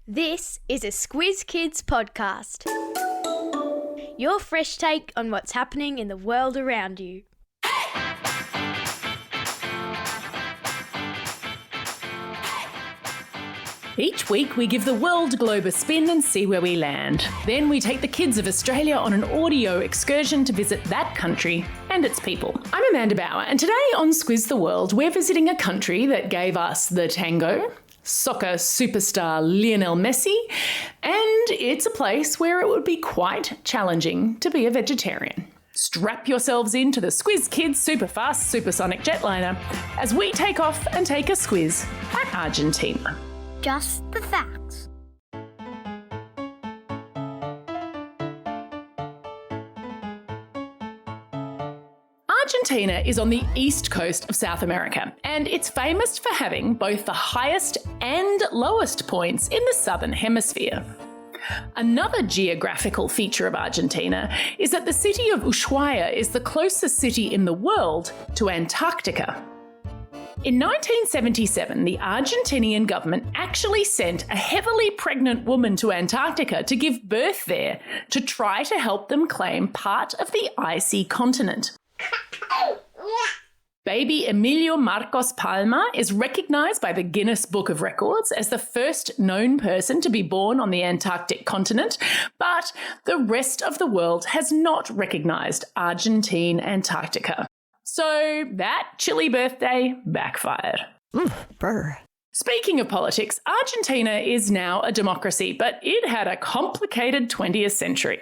This is a Squiz Kids podcast. Your fresh take on what's happening in the world around you. Each week we give the world globe a spin and see where we land. Then we take the kids of Australia on an audio excursion to visit that country and its people. I'm Amanda Bauer, and today on Squiz the World we're visiting a country that gave us the tango, soccer superstar Lionel Messi, and it's a place where it would be quite challenging to be a vegetarian. Strap yourselves into the Squiz Kids super-fast Supersonic Jetliner as we take off and take a squiz at Argentina. Just the facts. Argentina is on the east coast of South America, and it's famous for having both the highest and lowest points in the southern hemisphere. Another geographical feature of Argentina is that the city of Ushuaia is the closest city in the world to Antarctica. In 1977, the Argentinian government actually sent a heavily pregnant woman to Antarctica to give birth there to try to help them claim part of the icy continent. Baby Emilio Marcos Palma is recognised by the Guinness Book of Records as the first known person to be born on the Antarctic continent, but the rest of the world has not recognised Argentine Antarctica. So that chilly birthday backfired. Brr. Speaking of politics, Argentina is now a democracy, but it had a complicated 20th century.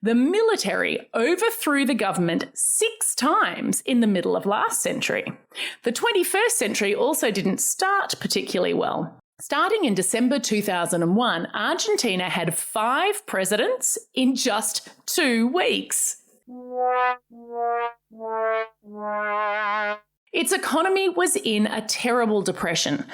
The military overthrew the government 6 times in the middle of last century. The 21st century also didn't start particularly well. Starting in December 2001, Argentina had 5 presidents in just 2 weeks. Its economy was in a terrible depression.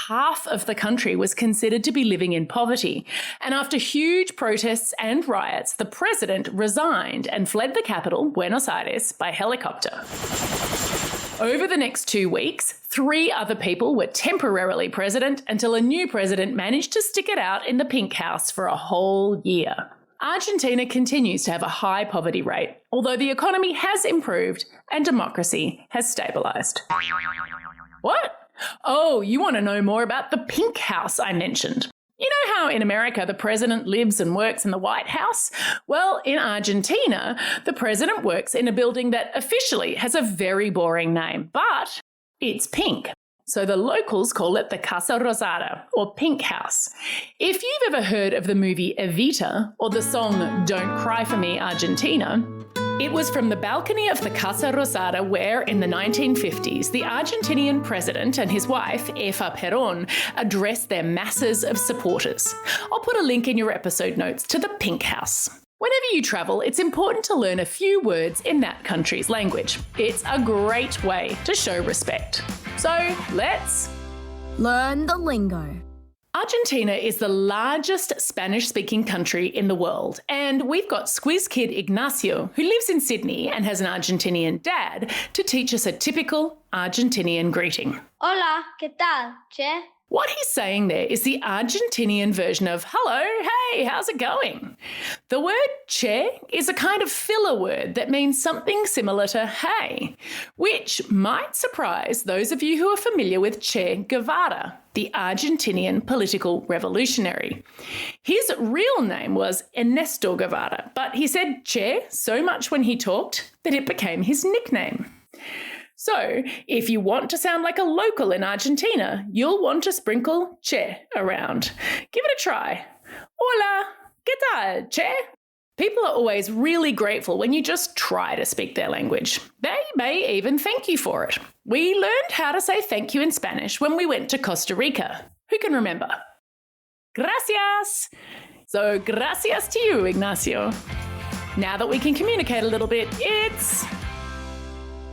Half of the country was considered to be living in poverty, and after huge protests and riots, the president resigned and fled the capital, Buenos Aires, by helicopter. Over the next 2 weeks, 3 other people were temporarily president until a new president managed to stick it out in the Pink House for a whole year. Argentina continues to have a high poverty rate, although the economy has improved and democracy has stabilised. What? Oh, you want to know more about the Pink House I mentioned? You know how in America the president lives and works in the White House? Well, in Argentina, the president works in a building that officially has a very boring name, but it's pink. So the locals call it the Casa Rosada, or Pink House. If you've ever heard of the movie Evita, or the song Don't Cry For Me, Argentina, it was from the balcony of the Casa Rosada where, in the 1950s, the Argentinian president and his wife, Eva Perón, addressed their masses of supporters. I'll put a link in your episode notes to the Pink House. Whenever you travel, it's important to learn a few words in that country's language. It's a great way to show respect. So let's Learn the lingo. Argentina is the largest Spanish-speaking country in the world, and we've got Squiz Kid Ignacio, who lives in Sydney and has an Argentinian dad, to teach us a typical Argentinian greeting. Hola, ¿qué tal, che? What he's saying there is the Argentinian version of hello, hey, how's it going? The word che is a kind of filler word that means something similar to hey, which might surprise those of you who are familiar with Che Guevara, the Argentinian political revolutionary. His real name was Ernesto Guevara, but he said che so much when he talked that it became his nickname. So, if you want to sound like a local in Argentina, you'll want to sprinkle che around. Give it a try. Hola, ¿qué tal, che? People are always really grateful when you just try to speak their language. They may even thank you for it. We learned how to say thank you in Spanish when we went to Costa Rica. Who can remember? Gracias. So, gracias to you, Ignacio. Now that we can communicate a little bit, it's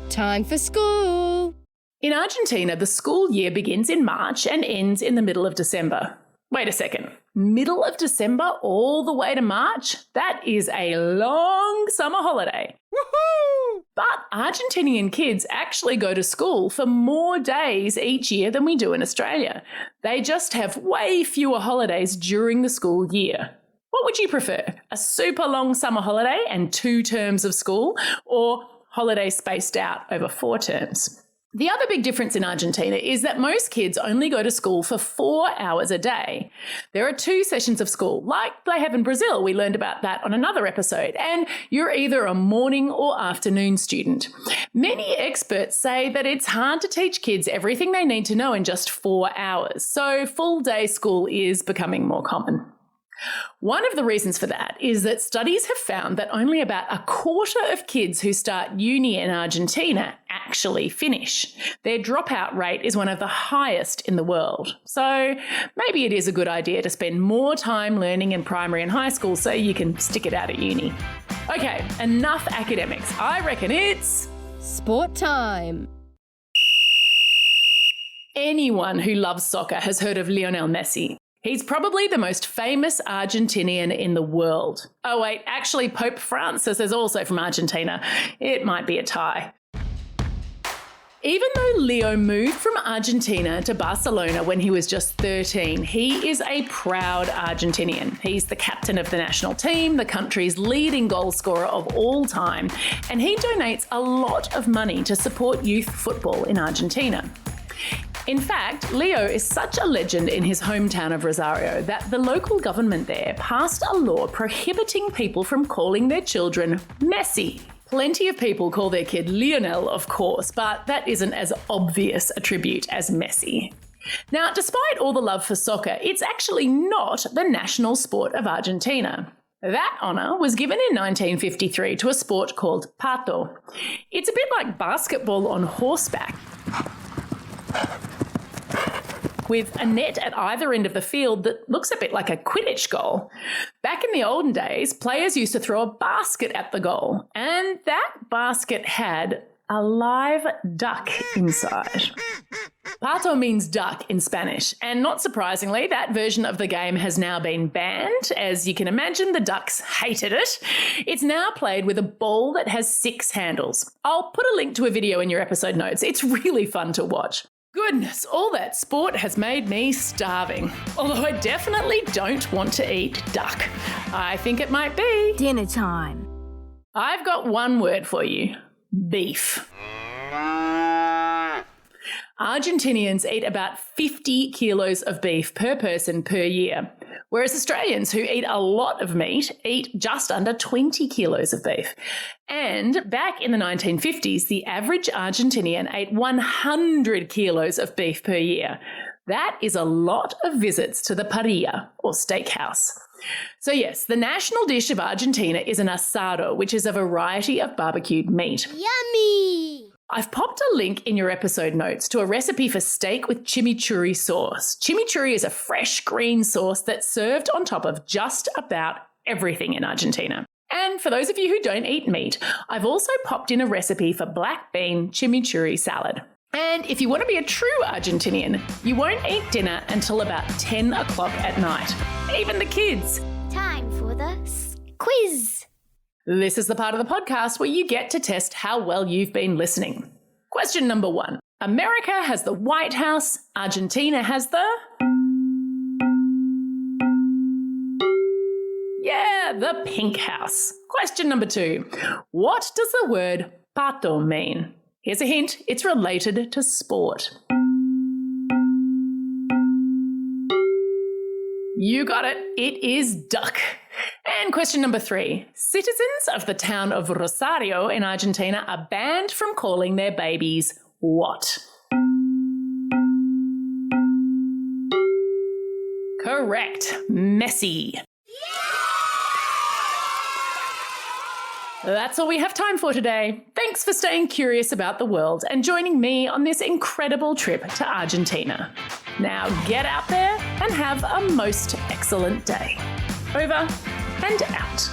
Time for school. In Argentina, the school year begins in March and ends in the middle of December. Wait a second. Middle of December all the way to March? That is a long summer holiday. Woohoo! But Argentinian kids actually go to school for more days each year than we do in Australia. They just have way fewer holidays during the school year. What would you prefer? A super long summer holiday and 2 terms of school, or holidays spaced out over 4 terms? The other big difference in Argentina is that most kids only go to school for 4 hours a day. There are 2 sessions of school, like they have in Brazil. We learned about that on another episode. And you're either a morning or afternoon student. Many experts say that it's hard to teach kids everything they need to know in just 4 hours. So full day school is becoming more common. One of the reasons for that is that studies have found that only about a quarter of kids who start uni in Argentina actually finish. Their dropout rate is one of the highest in the world. So maybe it is a good idea to spend more time learning in primary and high school so you can stick it out at uni. Okay, enough academics. I reckon it's Sport time. Anyone who loves soccer has heard of Lionel Messi. He's probably the most famous Argentinian in the world. Oh wait, actually Pope Francis is also from Argentina. It might be a tie. Even though Leo moved from Argentina to Barcelona when he was just 13, he is a proud Argentinian. He's the captain of the national team, the country's leading goal scorer of all time, and he donates a lot of money to support youth football in Argentina. In fact, Leo is such a legend in his hometown of Rosario that the local government there passed a law prohibiting people from calling their children Messi. Plenty of people call their kid Lionel, of course, but that isn't as obvious a tribute as Messi. Now, despite all the love for soccer, it's actually not the national sport of Argentina. That honour was given in 1953 to a sport called pato. It's a bit like basketball on horseback, with a net at either end of the field that looks a bit like a Quidditch goal. Back in the olden days, players used to throw a basket at the goal, and that basket had a live duck inside. Pato means duck in Spanish, and not surprisingly, that version of the game has now been banned. As you can imagine, the ducks hated it. It's now played with a ball that has 6 handles. I'll put a link to a video in your episode notes. It's really fun to watch. Goodness, all that sport has made me starving. Although I definitely don't want to eat duck. I think it might be Dinner time. I've got one word for you: beef. Argentinians eat about 50 kilos of beef per person per year, whereas Australians, who eat a lot of meat, eat just under 20 kilos of beef. And back in the 1950s, the average Argentinian ate 100 kilos of beef per year. That is a lot of visits to the parrilla, or steakhouse. So yes, the national dish of Argentina is an asado, which is a variety of barbecued meat. Yummy! I've popped a link in your episode notes to a recipe for steak with chimichurri sauce. Chimichurri is a fresh green sauce that's served on top of just about everything in Argentina. And for those of you who don't eat meat, I've also popped in a recipe for black bean chimichurri salad. And if you want to be a true Argentinian, you won't eat dinner until about 10 o'clock at night. Even the kids. Time for the quiz. This is the part of the podcast where you get to test how well you've been listening. Question number 1. America has the White House. Argentina has the... Yeah, the Pink House. Question number 2. What does the word pato mean? Here's a hint. It's related to sport. You got it. It is duck. And question number 3. Citizens of the town of Rosario in Argentina are banned from calling their babies what? Correct. Messi. That's all we have time for today. Thanks for staying curious about the world and joining me on this incredible trip to Argentina. Now get out there and have a most excellent day. Over and out.